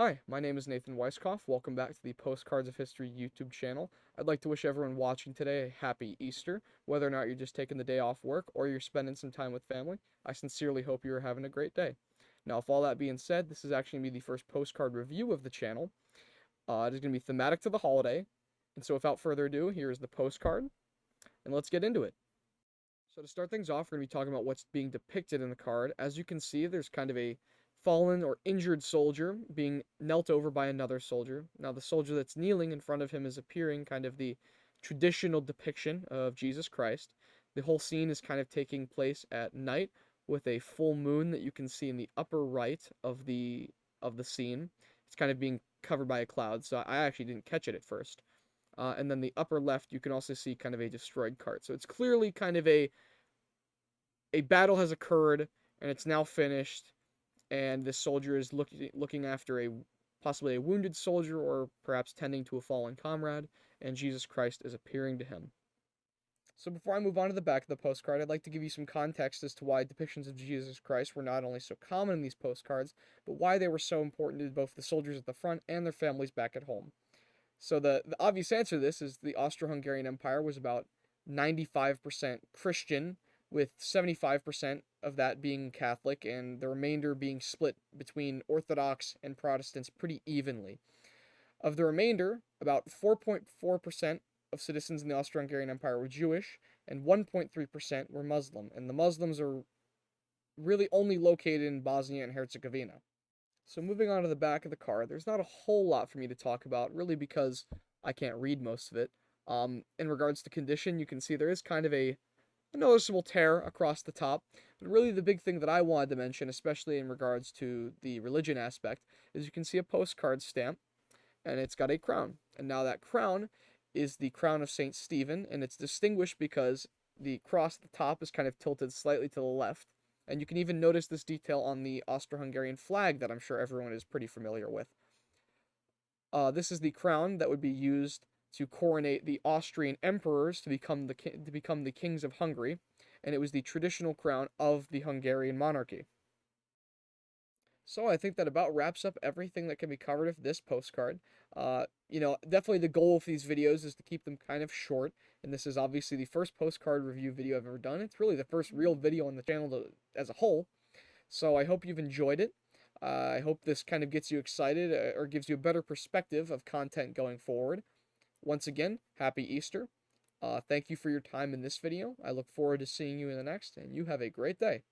Hi, my name is Nathan Weisskopf. Welcome back to the Postcards of History YouTube channel. I'd like to wish everyone watching today a happy Easter. Whether or not you're just taking the day off work or you're spending some time with family, I sincerely hope you are having a great day. Now, with all that being said, this is actually going to be the first postcard review of the channel. It is going to be thematic to the holiday. And so without further ado, here is the postcard, and let's get into it. So to start things off, we're going to be talking about what's being depicted in the card. As you can see, there's kind of a fallen or injured soldier being knelt over by another soldier. Now, the soldier that's kneeling in front of him is appearing kind of the traditional depiction of Jesus Christ. The whole scene is kind of taking place at night with a full moon that you can see in the upper right of the scene. It's kind of being covered by a cloud, so I actually didn't catch it at first. And then the upper left, you can also see kind of a destroyed cart. So it's clearly kind of a battle has occurred and it's now finished, and this soldier is looking after possibly a wounded soldier or perhaps tending to a fallen comrade, and Jesus Christ is appearing to him. So before I move on to the back of the postcard, I'd like to give you some context as to why depictions of Jesus Christ were not only so common in these postcards, but why they were so important to both the soldiers at the front and their families back at home. So the obvious answer to this is the Austro-Hungarian Empire was about 95% Christian, with 75% of that being Catholic and the remainder being split between Orthodox and Protestants pretty evenly. Of the remainder, about 4.4% of citizens in the Austro-Hungarian Empire were Jewish and 1.3% were Muslim, and the Muslims are really only located in Bosnia and Herzegovina. So moving on to the back of the card, there's not a whole lot for me to talk about, really because I can't read most of it. In regards to condition, you can see there is kind of a noticeable tear across the top, but really the big thing that I wanted to mention, especially in regards to the religion aspect, is you can see a postcard stamp, and it's got a crown. And now that crown is the crown of St. Stephen, and it's distinguished because the cross at the top is kind of tilted slightly to the left. And you can even notice this detail on the Austro-Hungarian flag that I'm sure everyone is pretty familiar with. This is the crown that would be used to coronate the Austrian emperors to become the kings of Hungary, and it was the traditional crown of the Hungarian monarchy. So I think that about wraps up everything that can be covered with this postcard. Definitely the goal of these videos is to keep them kind of short, and this is obviously the first postcard review video I've ever done. It's really the first real video on the channel as a whole, so I hope you've enjoyed it. I hope this kind of gets you excited or gives you a better perspective of content going forward. Once again, happy Easter. Thank you for your time in this video. I look forward to seeing you in the next, and you have a great day.